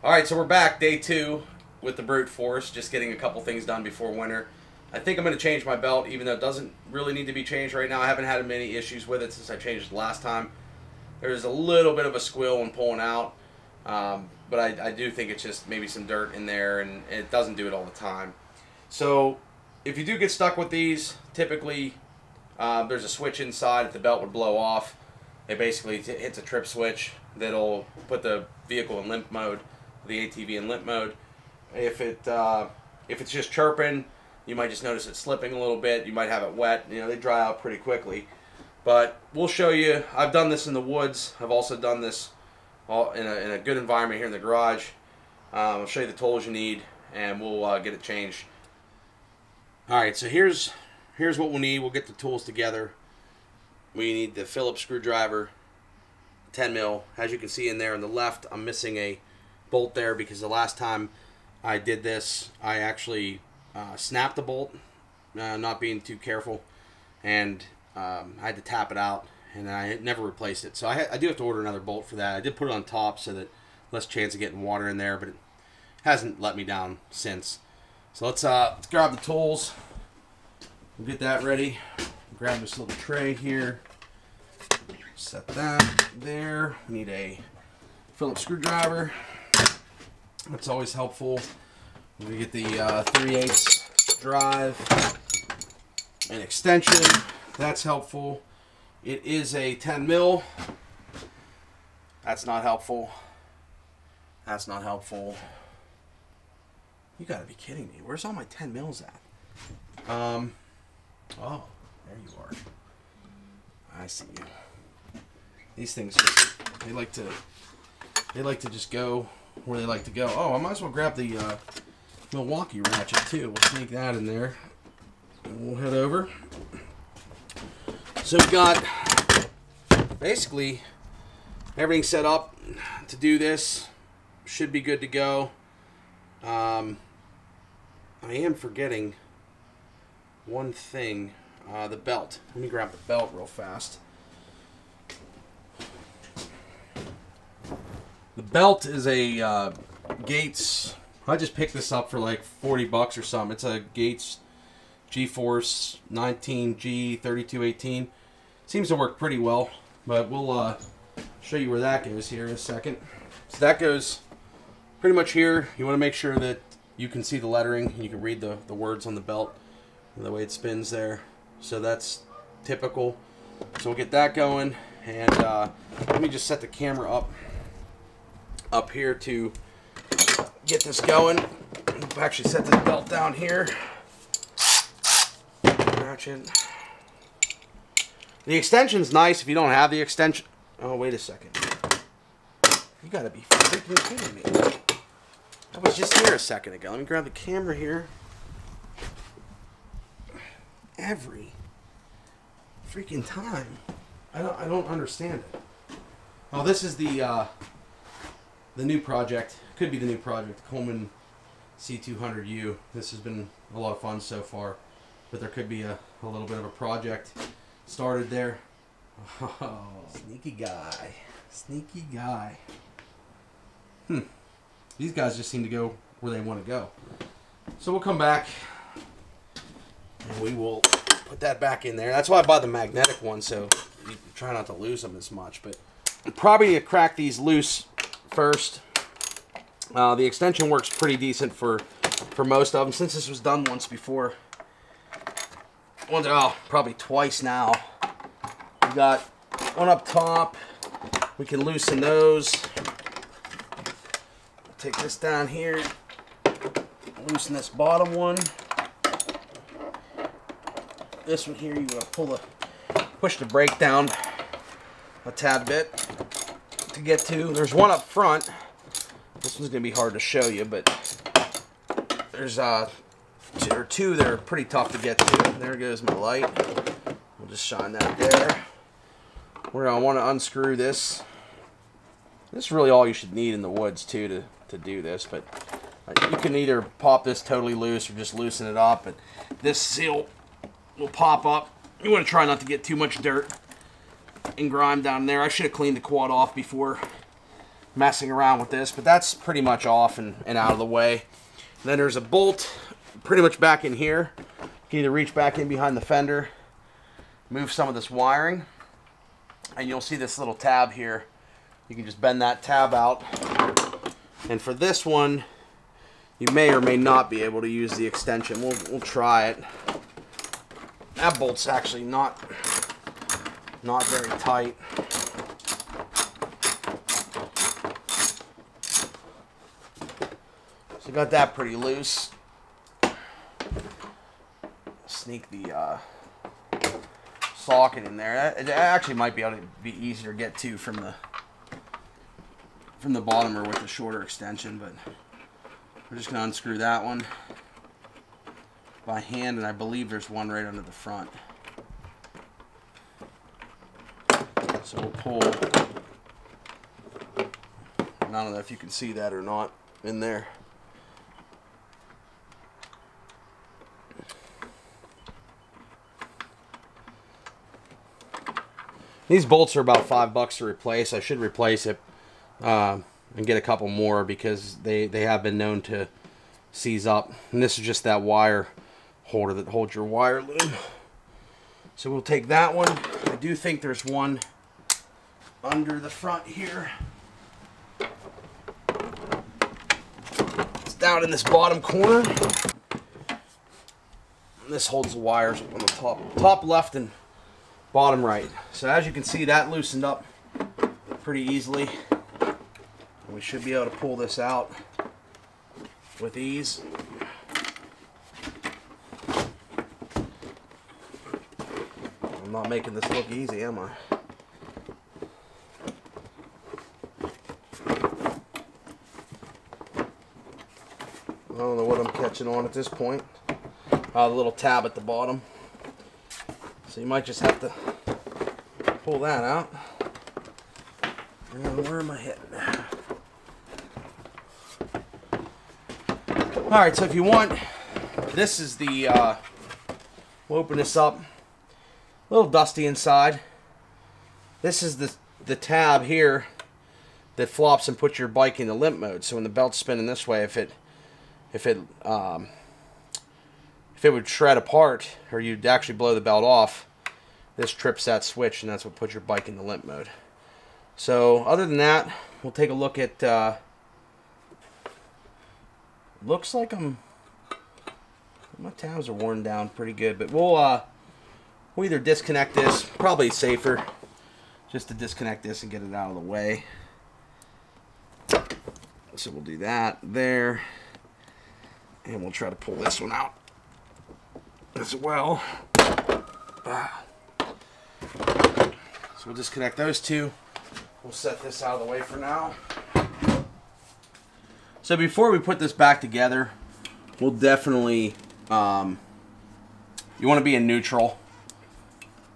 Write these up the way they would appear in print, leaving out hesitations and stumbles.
Alright, so we're back, day 2 with the brute force, just getting a couple things done before winter. I think I'm going to change my belt, even though it doesn't really need to be changed right now. I haven't had many issues with it since I changed it last time. There's a little bit of a squeal when pulling out, but I do think it's just maybe some dirt in there, and it doesn't do it all the time. So if you do get stuck with these, typically there's a switch inside. If the belt would blow off, it basically hits a trip switch that'll put the vehicle in limp mode, the ATV in limp mode. If it's just chirping, you might just notice it slipping a little bit. You might have it wet. You know, they dry out pretty quickly. But we'll show you. I've done this in the woods. I've also done this all in a good environment here in the garage. I'll show you the tools you need, and we'll get it changed. All right, so here's what we'll need. We'll get the tools together. We need the Phillips screwdriver, 10 mil. As you can see in there on the left, I'm missing a bolt there because the last time I did this, I actually snapped the bolt, not being too careful, and I had to tap it out, and I never replaced it. So I do have to order another bolt for that. I did put it on top so that less chance of getting water in there, but it hasn't let me down since. So let's grab the tools. We'll get that ready. Grab this little tray here. Set that there. We need a Phillips screwdriver. That's always helpful. We get the 3/8 drive and extension. That's helpful. It is a 10 mil. That's not helpful. That's not helpful. You gotta be kidding me. Where's all my 10 mils at? Oh, there you are. I see you. These things just, they like to just go where they like to go. Oh, I might as well grab the Milwaukee ratchet too. We'll sneak that in there. And we'll head over. So we've got basically everything set up to do this. Should be good to go. I am forgetting one thing. The belt. Let me grab the belt real fast. The belt is a Gates. I just picked this up for like 40 bucks or something. It's a Gates G-Force 19G3218. Seems to work pretty well, but we'll show you where that goes here in a second. So that goes pretty much here. You want to make sure that you can see the lettering and you can read the words on the belt and the way it spins there. So that's typical. So we'll get that going, and let me just set the camera up here to get this going. We'll actually set this belt down here. Ratchet. The extension's nice if you don't have the extension. Oh, wait a second. You gotta be freaking kidding me. I was just here a second ago. Let me grab the camera here. Every freaking time. I don't understand it. Oh, this is the new project. Could be the new project, Coleman C200U. This has been a lot of fun so far, but there could be a little bit of a project started there. Oh, sneaky guy. Sneaky guy. These guys just seem to go where they want to go. So we'll come back and we will put that back in there. That's why I bought the magnetic one, so you try not to lose them as much. But probably to crack these loose first. The extension works pretty decent for most of them, since this was done once before. Probably twice now. We got one up top. We can loosen those. Take this down here. Loosen this bottom one. This one here, you want to push the brake down a tad bit to get to. There's one up front. This one's going to be hard to show you, but there's two that are pretty tough to get to. There goes my light. We'll just shine that there. We're going to want to unscrew this. This is really all you should need in the woods too to do this, but you can either pop this totally loose or just loosen it up, but this seal will pop up. You want to try not to get too much dirt and grime down there. I should have cleaned the quad off before messing around with this, but that's pretty much off and out of the way. And then there's a bolt pretty much back in here. You can either reach back in behind the fender, move some of this wiring, and you'll see this little tab here. You can just bend that tab out. And for this one, you may or may not be able to use the extension. We'll try it. That bolt's actually not very tight. So got that pretty loose. Sneak the socket in there. It actually might be able to be easier to get to from the bottom or with the shorter extension, but we're just gonna unscrew that one by hand, and I believe there's one right under the front. So we'll pull, and I don't know if you can see that or not in there. These bolts are about $5 to replace. I should replace it and get a couple more because they have been known to seize up. And this is just that wire holder that holds your wire loom. So we'll take that one. I do think there's one under the front here. It's down in this bottom corner. And this holds the wires on the top left and bottom right. So as you can see, that loosened up pretty easily. We should be able to pull this out with ease. I'm not making this look easy, am I? I don't know what I'm catching on at this point. The little tab at the bottom. So you might just have to pull that out. And where am I hitting? Alright, so if you want, this is the, we'll open this up. A little dusty inside. This is the tab here that flops and puts your bike into limp mode. So when the belt's spinning this way, if it would shred apart, or you'd actually blow the belt off, this trips that switch, and that's what puts your bike into limp mode. So other than that, we'll take a look at, looks like my tabs are worn down pretty good, but we'll either disconnect this, probably safer just to disconnect this and get it out of the way. So we'll do that there, and we'll try to pull this one out as well. So we'll disconnect those two. We'll set this out of the way for now. So before we put this back together, we'll definitely, you want to be in neutral,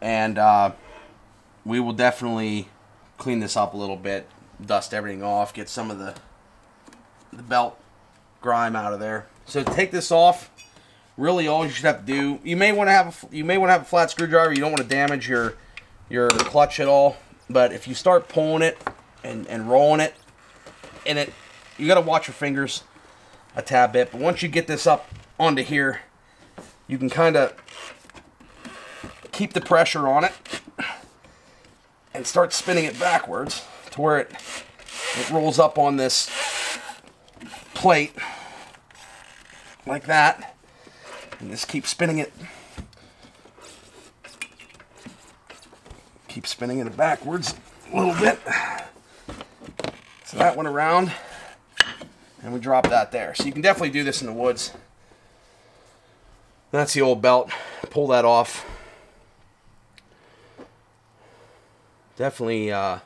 and we will definitely clean this up a little bit, dust everything off, get some of the belt grime out of there. So to take this off, really all you should have to do, you may want to have a flat screwdriver. You don't want to damage your clutch at all, but if you start pulling it and rolling it, you got to watch your fingers a tad bit. But once you get this up onto here, you can kind of keep the pressure on it and start spinning it backwards to where it rolls up on this plate like that, and just keep spinning it. Keep spinning it backwards a little bit. So that went around, and we drop that there. So you can definitely do this in the woods. That's the old belt. Pull that off. Definitely, I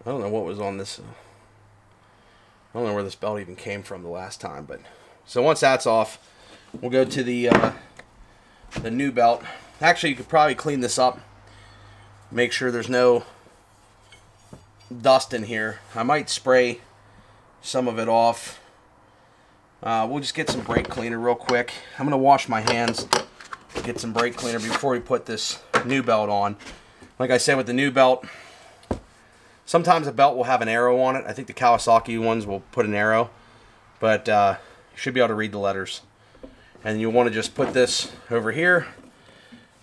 don't know what was on this. I don't know where this belt even came from the last time, but so once that's off, we'll go to the new belt. Actually, you could probably clean this up. Make sure there's no dust in here. I might spray some of it off. We'll just get some brake cleaner real quick. I'm gonna wash my hands, get some brake cleaner before we put this new belt on. Like I said with the new belt, sometimes a belt will have an arrow on it. I think the Kawasaki ones will put an arrow, but you should be able to read the letters. And you want to just put this over here,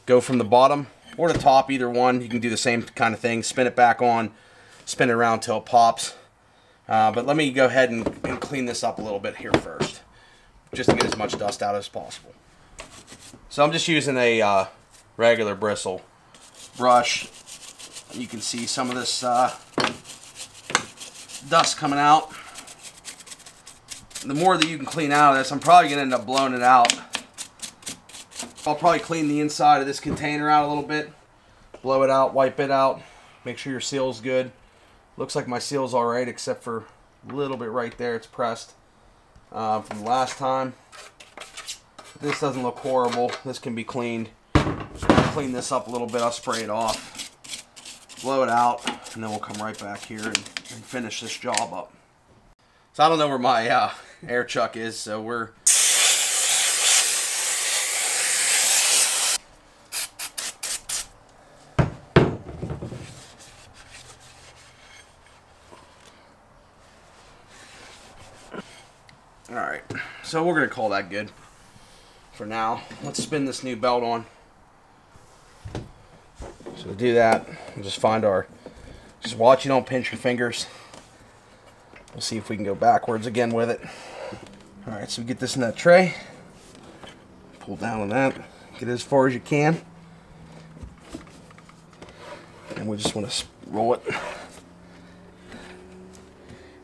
go from the bottom or the top, either one. You can do the same kind of thing, spin it back on, spin it around till it pops. But let me go ahead and clean this up a little bit here first, just to get as much dust out as possible. So I'm just using a regular bristle brush. You can see some of this dust coming out. The more that you can clean out of this, I'm probably going to end up blowing it out. I'll probably clean the inside of this container out a little bit, blow it out, wipe it out, make sure your seal's good. Looks like my seal's alright, except for a little bit right there, it's pressed from last time. This doesn't look horrible. This can be cleaned. I'll clean this up a little bit, I'll spray it off, blow it out, and then we'll come right back here and finish this job up. So I don't know where my air chuck is, so we're... Alright, so we're going to call that good for now. Let's spin this new belt on. So to do that, we'll just find our... Just watch you don't pinch your fingers. We'll see if we can go backwards again with it. Alright, so we get this in that tray. Pull down on that. Get it as far as you can. And we just want to roll it.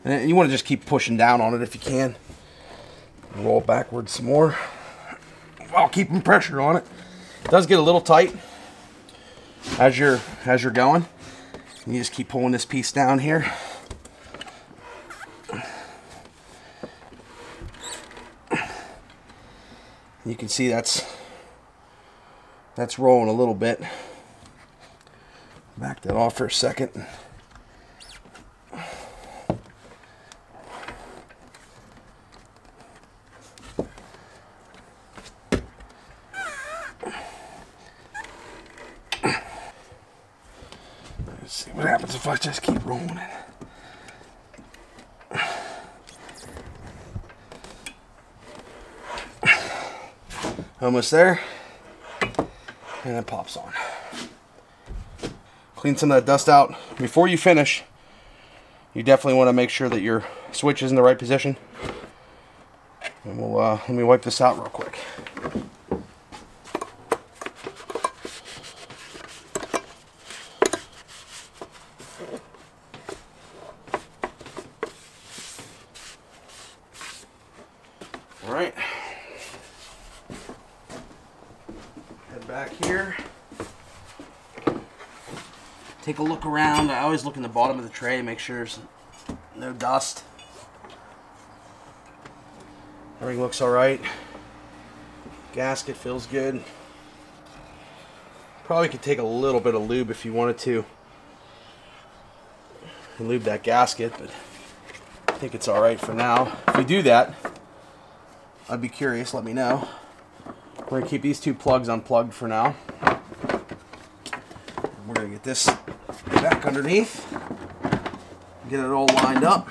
And you want to just keep pushing down on it if you can. Roll it backwards some more while keeping pressure on it. It does get a little tight as you're going. You just keep pulling this piece down here. You can see that's rolling a little bit. Back that off for a second. Let's see what happens if I just keep rolling it. Almost there, and it pops on. Clean some of that dust out. Before you finish, you definitely want to make sure that your switch is in the right position. And we'll let me wipe this out real quick. All right. Back here, take a look around. I always look in the bottom of the tray, make sure there's no dust. Everything looks alright. Gasket feels good. Probably could take a little bit of lube if you wanted to and lube that gasket, but I think it's alright for now. If we do that, I'd be curious, let me know. We're going to keep these two plugs unplugged for now. We're going to get this back underneath. Get it all lined up,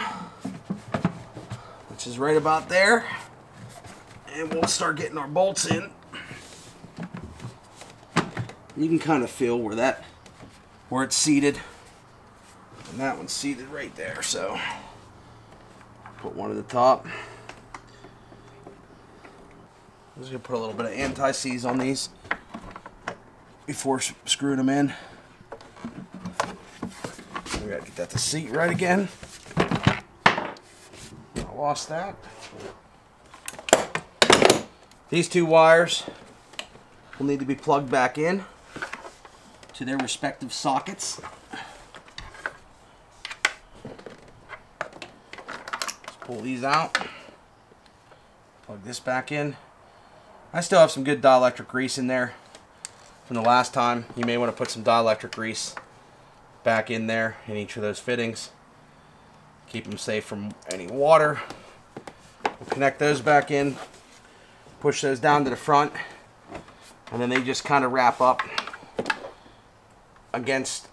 which is right about there. And we'll start getting our bolts in. You can kind of feel where it's seated. And that one's seated right there, so put one at the top. I'm just going to put a little bit of anti-seize on these before screwing them in. We got to get that to seat right again. I lost that. These two wires will need to be plugged back in to their respective sockets. Let's pull these out. Plug this back in. I still have some good dielectric grease in there from the last time. You may want to put some dielectric grease back in there in each of those fittings. Keep them safe from any water. We'll connect those back in, push those down to the front, and then they just kind of wrap up against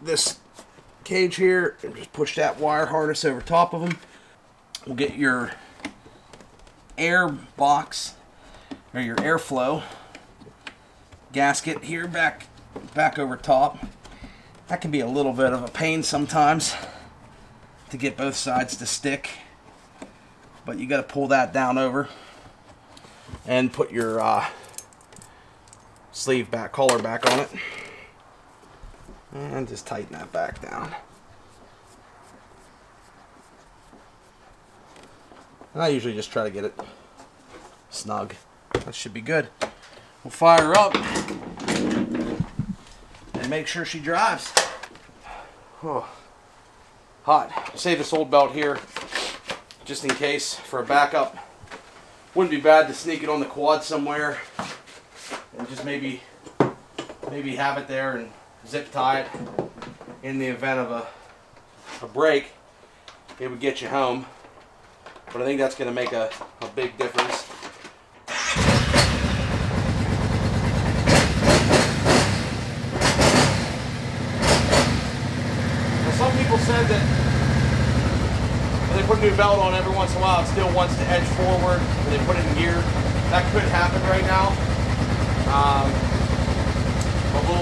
this cage here and just push that wire harness over top of them. We'll get your air box or your airflow gasket here back over top. That can be a little bit of a pain sometimes to get both sides to stick, but you got to pull that down over and put your sleeve back, collar back on it, and just tighten that back down. I usually just try to get it snug. That should be good. We'll fire her up and make sure she drives. Oh, hot. Save this old belt here just in case for a backup. Wouldn't be bad to sneak it on the quad somewhere and just maybe have it there and zip tie it in the event of a break. It would get you home, but I think that's going to make a big difference. Now, some people said that when they put a new belt on, every once in a while it still wants to edge forward when they put it in gear. That could happen right now. But we'll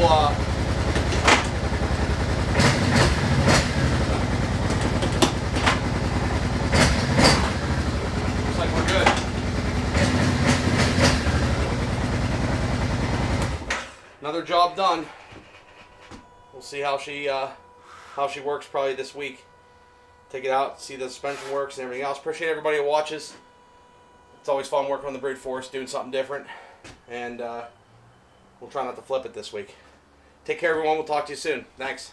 looks like we're good. Another job done. We'll see how she works probably this week. Take it out, see the suspension works and everything else. Appreciate everybody who watches. It's always fun working on the brute force, doing something different. And we'll try not to flip it this week. Take care, everyone. We'll talk to you soon. Thanks.